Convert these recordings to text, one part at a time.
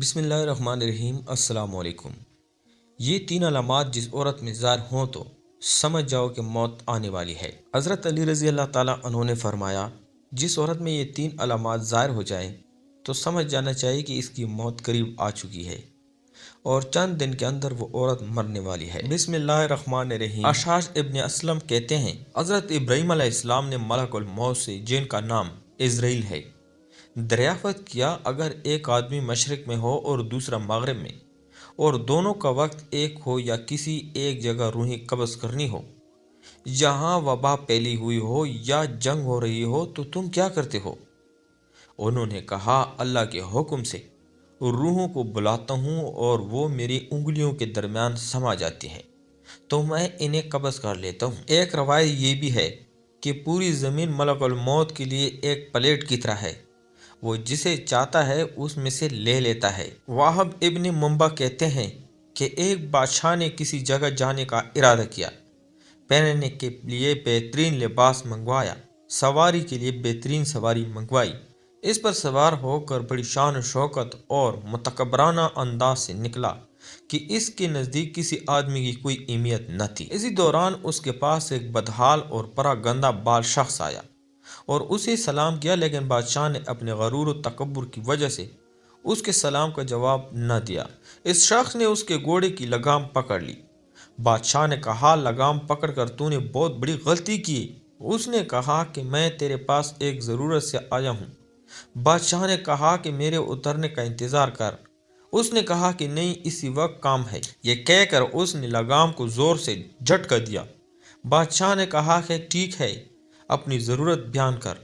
بسم اللہ الرحمن الرحیم۔ السلام علیکم۔ یہ تین علامات جس عورت میں ظاہر ہوں تو سمجھ جاؤ کہ موت آنے والی ہے۔ حضرت علی رضی اللہ تعالیٰ عنہ نے فرمایا، جس عورت میں یہ تین علامات ظاہر ہو جائیں تو سمجھ جانا چاہیے کہ اس کی موت قریب آ چکی ہے اور چند دن کے اندر وہ عورت مرنے والی ہے۔ بسم اللہ الرحمن الرحیم۔ اشعث ابن اسلم کہتے ہیں، حضرت ابراہیم علیہ السلام نے ملک الموت سے، جن کا نام عزرائیل ہے، دریافت کیا، اگر ایک آدمی مشرق میں ہو اور دوسرا مغرب میں، اور دونوں کا وقت ایک ہو یا کسی ایک جگہ روحیں قبض کرنی ہو، جہاں وبا پھیلی ہوئی ہو یا جنگ ہو رہی ہو، تو تم کیا کرتے ہو؟ انہوں نے کہا، اللہ کے حکم سے روحوں کو بلاتا ہوں اور وہ میری انگلیوں کے درمیان سما جاتی ہیں تو میں انہیں قبض کر لیتا ہوں۔ ایک روایت یہ بھی ہے کہ پوری زمین ملک الموت کے لیے ایک پلیٹ کی طرح ہے، وہ جسے چاہتا ہے اس میں سے لے لیتا ہے۔ وہب ابن منبع کہتے ہیں کہ ایک بادشاہ نے کسی جگہ جانے کا ارادہ کیا، پہننے کے لیے بہترین لباس منگوایا، سواری کے لیے بہترین سواری منگوائی، اس پر سوار ہو کر بڑی شان و شوکت اور متکبرانہ انداز سے نکلا کہ اس کے نزدیک کسی آدمی کی کوئی اہمیت نہ تھی۔ اسی دوران اس کے پاس ایک بدحال اور پرا گندہ بال شخص آیا اور اسے سلام کیا، لیکن بادشاہ نے اپنے غرور و تکبر کی وجہ سے اس کے سلام کا جواب نہ دیا۔ اس شخص نے اس کے گھوڑے کی لگام پکڑ لی۔ بادشاہ نے کہا، لگام پکڑ کر تو نے بہت بڑی غلطی کی۔ اس نے کہا کہ میں تیرے پاس ایک ضرورت سے آیا ہوں۔ بادشاہ نے کہا کہ میرے اترنے کا انتظار کر۔ اس نے کہا کہ نہیں، اسی وقت کام ہے۔ یہ کہہ کر اس نے لگام کو زور سے جھٹکا دیا۔ بادشاہ نے کہا کہ ٹھیک ہے، اپنی ضرورت بیان کر۔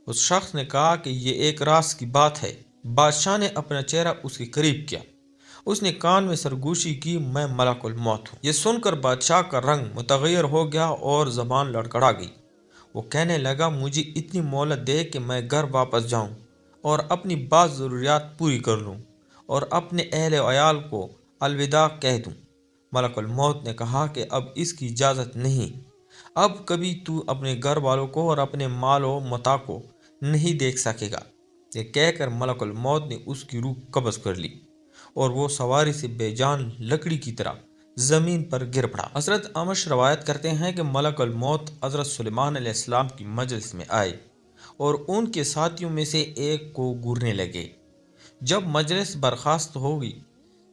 اس شخص نے کہا کہ یہ ایک راز کی بات ہے۔ بادشاہ نے اپنا چہرہ اس کے قریب کیا۔ اس نے کان میں سرگوشی کی، میں ملک الموت ہوں۔ یہ سن کر بادشاہ کا رنگ متغیر ہو گیا اور زبان لڑکھڑا گئی۔ وہ کہنے لگا، مجھے اتنی مہلت دے کہ میں گھر واپس جاؤں اور اپنی بعض ضروریات پوری کر لوں اور اپنے اہل و عیال کو الوداع کہہ دوں۔ ملک الموت نے کہا کہ اب اس کی اجازت نہیں، اب کبھی تو اپنے گھر والوں کو اور اپنے مال و متاع کو نہیں دیکھ سکے گا۔ یہ کہہ کر ملک الموت نے اس کی روح قبض کر لی اور وہ سواری سے بے جان لکڑی کی طرح زمین پر گر پڑا۔ حضرت اعمش روایت کرتے ہیں کہ ملک الموت حضرت سلیمان علیہ السلام کی مجلس میں آئے اور ان کے ساتھیوں میں سے ایک کو گورنے لگے۔ جب مجلس برخاست ہوگی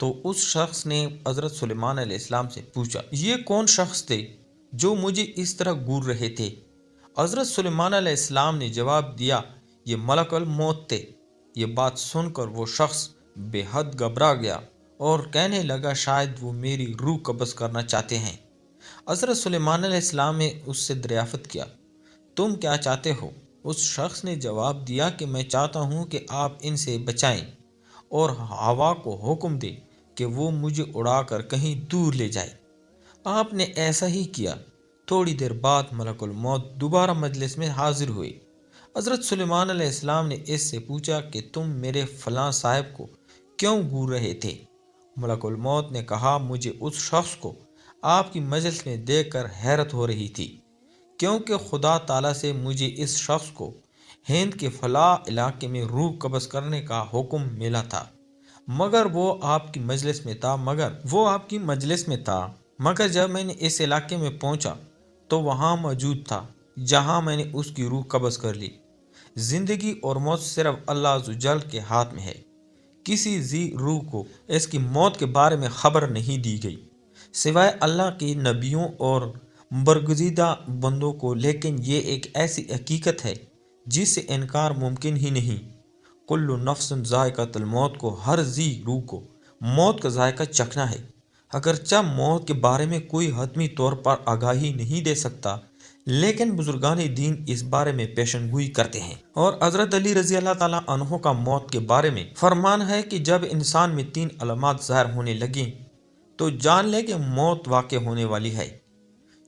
تو اس شخص نے حضرت سلیمان علیہ السلام سے پوچھا، یہ کون شخص تھے جو مجھے اس طرح گور رہے تھے؟ حضرت سلیمان علیہ السلام نے جواب دیا، یہ ملک الموت تھے۔ یہ بات سن کر وہ شخص بے حد گھبرا گیا اور کہنے لگا، شاید وہ میری روح قبض کرنا چاہتے ہیں۔ حضرت سلیمان علیہ السلام نے اس سے دریافت کیا، تم کیا چاہتے ہو؟ اس شخص نے جواب دیا کہ میں چاہتا ہوں کہ آپ ان سے بچائیں اور ہوا کو حکم دیں کہ وہ مجھے اڑا کر کہیں دور لے جائے۔ آپ نے ایسا ہی کیا۔ تھوڑی دیر بعد ملک الموت دوبارہ مجلس میں حاضر ہوئے۔ حضرت سلیمان علیہ السلام نے اس سے پوچھا کہ تم میرے فلاں صاحب کو کیوں گور رہے تھے؟ ملک الموت نے کہا، مجھے اس شخص کو آپ کی مجلس میں دیکھ کر حیرت ہو رہی تھی، کیونکہ خدا تعالیٰ سے مجھے اس شخص کو ہند کے فلاں علاقے میں روح قبض کرنے کا حکم ملا تھا، مگر وہ آپ کی مجلس میں تھا مگر جب میں نے اس علاقے میں پہنچا تو وہاں موجود تھا جہاں میں نے اس کی روح قبض کر لی۔ زندگی اور موت صرف اللہ عز و جل کے ہاتھ میں ہے۔ کسی ذی روح کو اس کی موت کے بارے میں خبر نہیں دی گئی سوائے اللہ کے نبیوں اور برگزیدہ بندوں کو، لیکن یہ ایک ایسی حقیقت ہے جس سے انکار ممکن ہی نہیں۔ کل نفس ذائقۃ الموت کو ہر ذی روح کو موت کا ذائقہ چکھنا ہے۔ اگرچہ موت کے بارے میں کوئی حتمی طور پر آگاہی نہیں دے سکتا، لیکن بزرگان دین اس بارے میں پیشن گوئی کرتے ہیں۔ اور حضرت علی رضی اللہ تعالیٰ عنہ کا موت کے بارے میں فرمان ہے کہ جب انسان میں تین علامات ظاہر ہونے لگیں تو جان لے کہ موت واقع ہونے والی ہے۔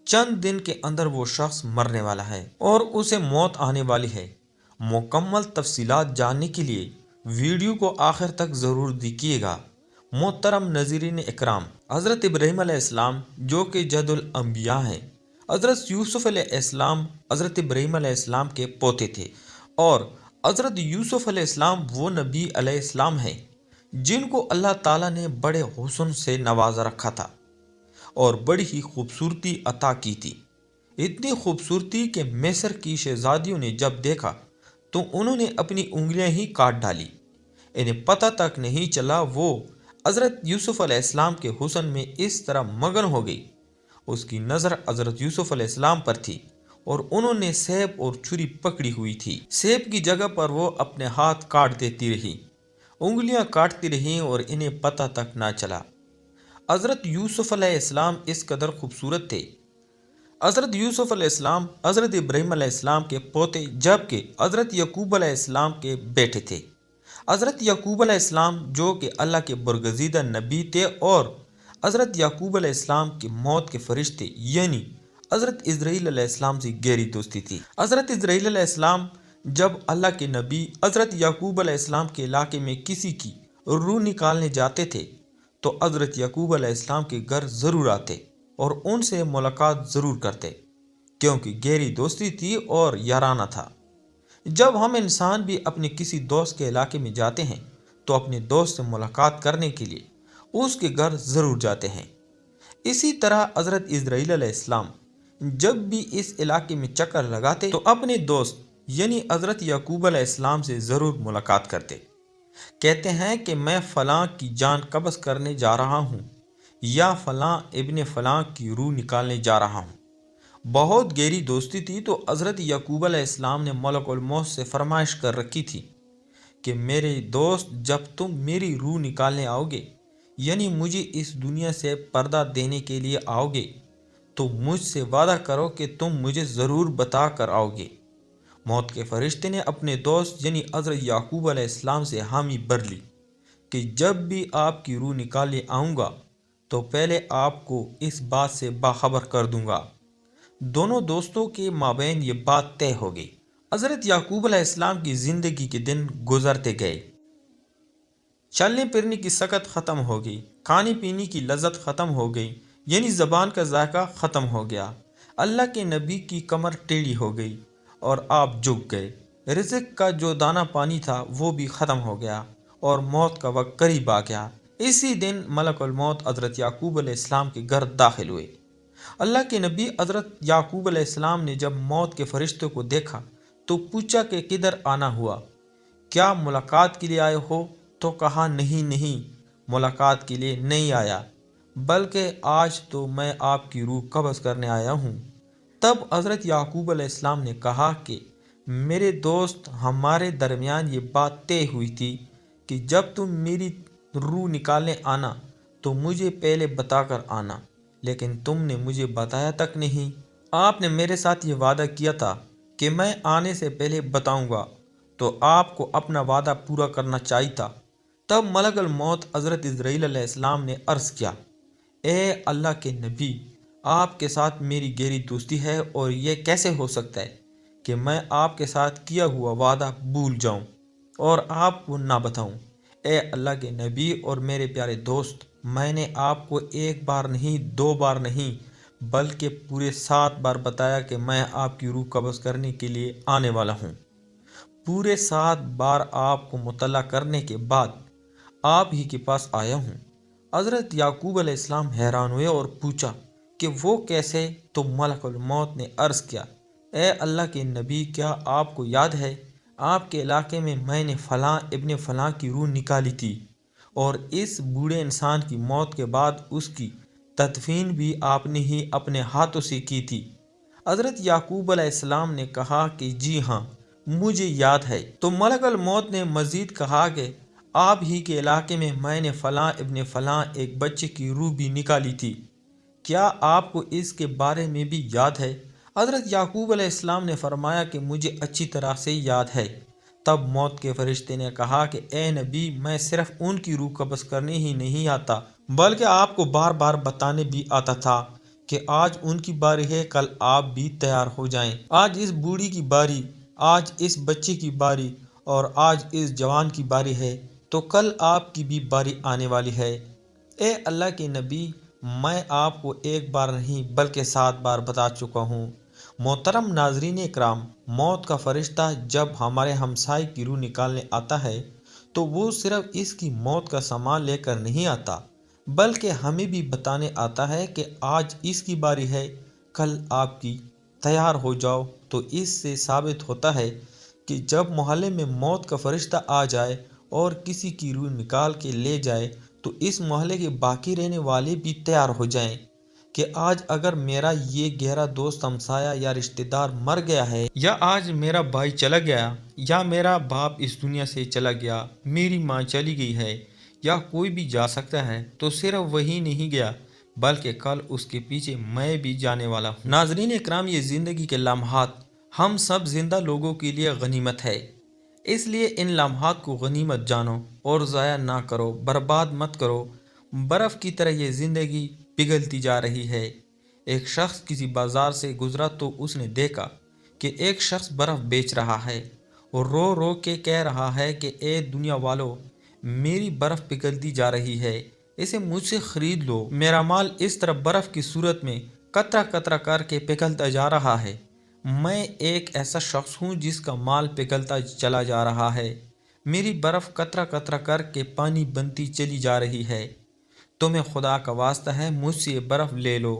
چند دن کے اندر وہ شخص مرنے والا ہے اور اسے موت آنے والی ہے۔ مکمل تفصیلات جاننے کے لیے ویڈیو کو آخر تک ضرور دیکھیے گا۔ محترم ناظرین اکرام، حضرت ابراہیم علیہ السلام جو کہ جد الانبیاء ہیں، حضرت یوسف علیہ السلام حضرت ابراہیم علیہ السلام کے پوتے تھے، اور حضرت یوسف علیہ السلام وہ نبی علیہ السلام ہیں جن کو اللہ تعالیٰ نے بڑے حسن سے نوازا رکھا تھا اور بڑی ہی خوبصورتی عطا کی تھی۔ اتنی خوبصورتی کہ مصر کی شہزادیوں نے جب دیکھا تو انہوں نے اپنی انگلیاں ہی کاٹ ڈالی۔ انہیں پتہ تک نہیں چلا وہ حضرت یوسف علیہ السلام کے حسن میں اس طرح مگن ہو گئی۔ اس کی نظر حضرت یوسف علیہ السلام پر تھی اور انہوں نے سیب اور چھری پکڑی ہوئی تھی۔ سیب کی جگہ پر وہ اپنے ہاتھ کاٹ دیتی رہی، انگلیاں کاٹتی رہیں اور انہیں پتہ تک نہ چلا۔ حضرت یوسف علیہ السلام اس قدر خوبصورت تھے۔ حضرت یوسف علیہ السلام حضرت ابراہیم علیہ السلام کے پوتے جبکہ حضرت یعقوب علیہ السلام کے بیٹے تھے۔ حضرت یعقوب علیہ السلام جو کہ اللہ کے برگزیدہ نبی تھے اور حضرت یعقوب علیہ السلام کی موت کے فرشتے یعنی حضرت اسرائیل علیہ السلام سے گہری دوستی تھی۔ حضرت اسرائیل علیہ السلام جب اللہ کے نبی حضرت یعقوب علیہ السلام کے علاقے میں کسی کی روح نکالنے جاتے تھے تو حضرت یعقوب علیہ السلام کے گھر ضرور آتے اور ان سے ملاقات ضرور کرتے، کیونکہ گہری دوستی تھی اور یارانہ تھا۔ جب ہم انسان بھی اپنے کسی دوست کے علاقے میں جاتے ہیں تو اپنے دوست سے ملاقات کرنے کے لیے اس کے گھر ضرور جاتے ہیں۔ اسی طرح حضرت اسرائیل علیہ السلام جب بھی اس علاقے میں چکر لگاتے تو اپنے دوست یعنی حضرت یعقوب علیہ السلام سے ضرور ملاقات کرتے۔ کہتے ہیں کہ میں فلاں کی جان قبض کرنے جا رہا ہوں یا فلاں ابن فلاں کی روح نکالنے جا رہا ہوں۔ بہت گہری دوستی تھی تو حضرت یعقوب علیہ السلام نے ملک الموت سے فرمائش کر رکھی تھی کہ میرے دوست جب تم میری روح نکالنے آؤ گے یعنی مجھے اس دنیا سے پردہ دینے کے لیے آؤ گے تو مجھ سے وعدہ کرو کہ تم مجھے ضرور بتا کر آؤ گے۔ موت کے فرشتے نے اپنے دوست یعنی حضرت یعقوب علیہ السلام سے حامی بھر لی کہ جب بھی آپ کی روح نکالنے آؤں گا تو پہلے آپ کو اس بات سے باخبر کر دوں گا۔ دونوں دوستوں کے مابین یہ بات طے ہو گئی۔ حضرت یعقوب علیہ السلام کی زندگی کے دن گزرتے گئے، چلنے پھرنے کی سکت ختم ہو گئی، کھانے پینے کی لذت ختم ہو گئی یعنی زبان کا ذائقہ ختم ہو گیا۔ اللہ کے نبی کی کمر ٹیڑھی ہو گئی اور آپ جھک گئے۔ رزق کا جو دانہ پانی تھا وہ بھی ختم ہو گیا اور موت کا وقت قریب آ گیا۔ اسی دن ملک الموت حضرت یعقوب علیہ السلام کے گھر داخل ہوئے۔ اللہ کے نبی حضرت یعقوب علیہ السلام نے جب موت کے فرشتوں کو دیکھا تو پوچھا کہ کدھر آنا ہوا، کیا ملاقات کے لیے آئے ہو؟ تو کہا نہیں نہیں، ملاقات کے لیے نہیں آیا، بلکہ آج تو میں آپ کی روح قبض کرنے آیا ہوں۔ تب حضرت یعقوب علیہ السلام نے کہا کہ میرے دوست، ہمارے درمیان یہ بات طے ہوئی تھی کہ جب تم میری روح نکالنے آنا تو مجھے پہلے بتا کر آنا، لیکن تم نے مجھے بتایا تک نہیں۔ آپ نے میرے ساتھ یہ وعدہ کیا تھا کہ میں آنے سے پہلے بتاؤں گا، تو آپ کو اپنا وعدہ پورا کرنا چاہیے تھا۔ تب ملک الموت حضرت اسرائیل علیہ السلام نے عرض کیا، اے اللہ کے نبی، آپ کے ساتھ میری گہری دوستی ہے اور یہ کیسے ہو سکتا ہے کہ میں آپ کے ساتھ کیا ہوا وعدہ بھول جاؤں اور آپ کو نہ بتاؤں۔ اے اللہ کے نبی اور میرے پیارے دوست، میں نے آپ کو ایک بار نہیں، دو بار نہیں، بلکہ پورے 7 بار بتایا کہ میں آپ کی روح قبض کرنے کے لیے آنے والا ہوں۔ پورے 7 بار آپ کو مطلع کرنے کے بعد آپ ہی کے پاس آیا ہوں۔ حضرت یعقوب علیہ السلام حیران ہوئے اور پوچھا کہ وہ کیسے؟ تو ملک الموت نے عرض کیا، اے اللہ کے نبی، کیا آپ کو یاد ہے آپ کے علاقے میں نے فلاں ابن فلاں کی روح نکالی تھی اور اس بوڑھے انسان کی موت کے بعد اس کی تدفین بھی آپ نے ہی اپنے ہاتھوں سے کی تھی؟ حضرت یعقوب علیہ السلام نے کہا کہ جی ہاں، مجھے یاد ہے۔ تو ملک الموت نے مزید کہا کہ آپ ہی کے علاقے میں نے فلاں ابن فلاں ایک بچے کی روح بھی نکالی تھی، کیا آپ کو اس کے بارے میں بھی یاد ہے؟ حضرت یعقوب علیہ السلام نے فرمایا کہ مجھے اچھی طرح سے یاد ہے۔ تب موت کے فرشتے نے کہا کہ اے نبی، میں صرف ان کی روح قبض کرنے ہی نہیں آتا بلکہ آپ کو بار بار بتانے بھی آتا تھا کہ آج ان کی باری ہے، کل آپ بھی تیار ہو جائیں۔ آج اس بوڑھی کی باری، آج اس بچے کی باری اور آج اس جوان کی باری ہے تو کل آپ کی بھی باری آنے والی ہے۔ اے اللہ کے نبی، میں آپ کو ایک بار نہیں بلکہ 7 بار بتا چکا ہوں۔ محترم ناظرین اکرام، موت کا فرشتہ جب ہمارے ہمسائے کی روح نکالنے آتا ہے تو وہ صرف اس کی موت کا سامان لے کر نہیں آتا، بلکہ ہمیں بھی بتانے آتا ہے کہ آج اس کی باری ہے، کل آپ کی، تیار ہو جاؤ۔ تو اس سے ثابت ہوتا ہے کہ جب محلے میں موت کا فرشتہ آ جائے اور کسی کی روح نکال کے لے جائے تو اس محلے کے باقی رہنے والے بھی تیار ہو جائیں کہ آج اگر میرا یہ گہرا دوست، ہمسایہ یا رشتہ دار مر گیا ہے، یا آج میرا بھائی چلا گیا، یا میرا باپ اس دنیا سے چلا گیا، میری ماں چلی گئی ہے، یا کوئی بھی جا سکتا ہے، تو صرف وہی نہیں گیا بلکہ کل اس کے پیچھے میں بھی جانے والا ہوں۔ ناظرین اکرام، یہ زندگی کے لمحات ہم سب زندہ لوگوں کے لیے غنیمت ہے، اس لیے ان لمحات کو غنیمت جانو اور ضائع نہ کرو، برباد مت کرو۔ برف کی طرح یہ زندگی پگھلتی جا رہی ہے۔ ایک شخص کسی بازار سے گزرا تو اس نے دیکھا کہ ایک شخص برف بیچ رہا ہے اور رو رو کے کہہ رہا ہے کہ اے دنیا والو، میری برف پگھلتی جا رہی ہے، اسے مجھ سے خرید لو۔ میرا مال اس طرح برف کی صورت میں قطرہ قطرہ کر کے پگھلتا جا رہا ہے۔ میں ایک ایسا شخص ہوں جس کا مال پگھلتا چلا جا رہا ہے۔ میری برف قطرہ قطرہ کر کے پانی بنتی چلی جا رہی ہے۔ تمہیں خدا کا واسطہ ہے، مجھ سے یہ برف لے لو،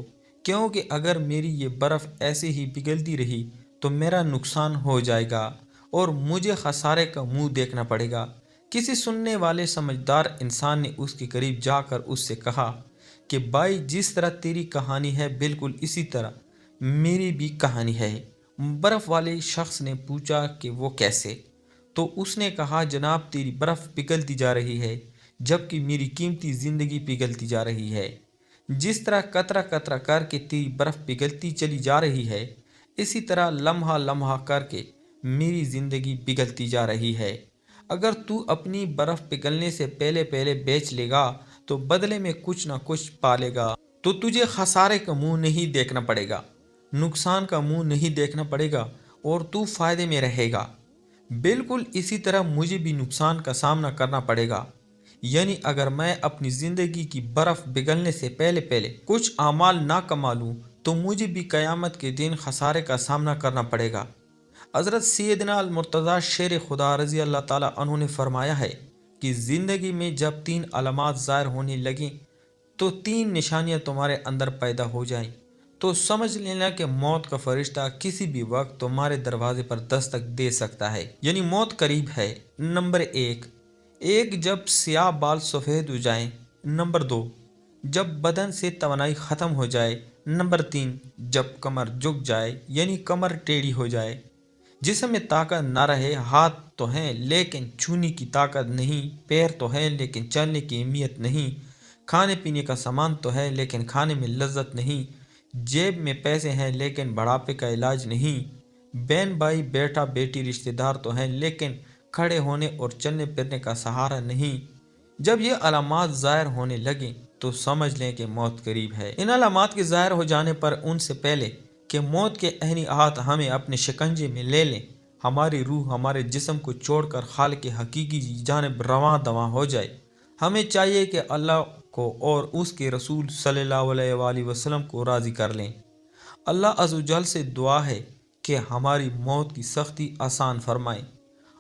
کیونکہ اگر میری یہ برف ایسے ہی پگھلتی رہی تو میرا نقصان ہو جائے گا اور مجھے خسارے کا منہ دیکھنا پڑے گا۔ کسی سننے والے سمجھدار انسان نے اس کے قریب جا کر اس سے کہا کہ بھائی، جس طرح تیری کہانی ہے بالکل اسی طرح میری بھی کہانی ہے۔ برف والے شخص نے پوچھا کہ وہ کیسے؟ تو اس نے کہا، جناب، تیری برف پگھلتی جا رہی ہے جبکہ میری قیمتی زندگی پگھلتی جا رہی ہے۔ جس طرح قطرہ قطرہ کر کے تیری برف پگھلتی چلی جا رہی ہے، اسی طرح لمحہ لمحہ کر کے میری زندگی پگھلتی جا رہی ہے۔ اگر تو اپنی برف پگھلنے سے پہلے پہلے بیچ لے گا تو بدلے میں کچھ نہ کچھ پالے گا، تو تجھے خسارے کا منہ نہیں دیکھنا پڑے گا، نقصان کا منہ نہیں دیکھنا پڑے گا اور تو فائدے میں رہے گا۔ بالکل اسی طرح مجھے بھی نقصان کا سامنا کرنا پڑے گا، یعنی اگر میں اپنی زندگی کی برف پگھلنے سے پہلے پہلے کچھ اعمال نہ کما لوں تو مجھے بھی قیامت کے دن خسارے کا سامنا کرنا پڑے گا۔ حضرت سیدنا المرتضیٰ شیر خدا رضی اللہ تعالیٰ عنہ نے فرمایا ہے کہ زندگی میں جب 3 علامات ظاہر ہونے لگیں تو 3 نشانیاں تمہارے اندر پیدا ہو جائیں تو سمجھ لینا کہ موت کا فرشتہ کسی بھی وقت تمہارے دروازے پر دستک دے سکتا ہے، یعنی موت قریب ہے۔ نمبر 1، جب سیاہ بال سفید ہو جائیں۔ نمبر 2، جب بدن سے توانائی ختم ہو جائے۔ نمبر 3، جب کمر جھک جائے، یعنی کمر ٹیڑھی ہو جائے، جسم میں طاقت نہ رہے، ہاتھ تو ہیں لیکن چھونے کی طاقت نہیں، پیر تو ہیں لیکن چلنے کی اہمیت نہیں، کھانے پینے کا سامان تو ہے لیکن کھانے میں لذت نہیں، جیب میں پیسے ہیں لیکن بڑھاپے کا علاج نہیں، بہن بھائی بیٹا بیٹی رشتہ دار تو ہیں لیکن کھڑے ہونے اور چلنے پھرنے کا سہارا نہیں۔ جب یہ علامات ظاہر ہونے لگیں تو سمجھ لیں کہ موت قریب ہے۔ ان علامات کے ظاہر ہو جانے پر ان سے پہلے کہ موت کے عینی ہاتھ ہمیں اپنے شکنجے میں لے لیں، ہماری روح ہمارے جسم کو چھوڑ کر خالق حقیقی کی جانب رواں دواں ہو جائے، ہمیں چاہیے کہ اللہ کو اور اس کے رسول صلی اللہ علیہ وآلہ وسلم کو راضی کر لیں۔ اللہ عز و جل سے دعا ہے کہ ہماری موت کی سختی آسان فرمائے،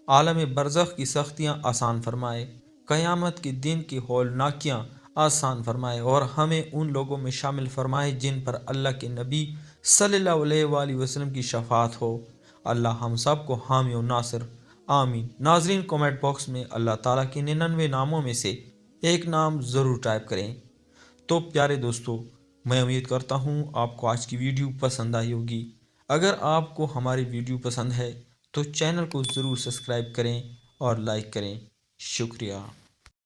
عالم برزخ کی سختیاں آسان فرمائے، قیامت کے دن کی ہولناکیاں آسان فرمائے اور ہمیں ان لوگوں میں شامل فرمائے جن پر اللہ کے نبی صلی اللہ علیہ وآلہ وسلم کی شفاعت ہو۔ اللہ ہم سب کو حامی و ناصر، آمین۔ ناظرین، کومنٹ باکس میں اللہ تعالیٰ کے 99 ناموں میں سے ایک نام ضرور ٹائپ کریں۔ تو پیارے دوستو، میں امید کرتا ہوں آپ کو آج کی ویڈیو پسند آئی ہوگی۔ اگر آپ کو ہماری ویڈیو پسند ہے تو چینل کو ضرور سبسکرائب کریں اور لائک کریں۔ شکریہ۔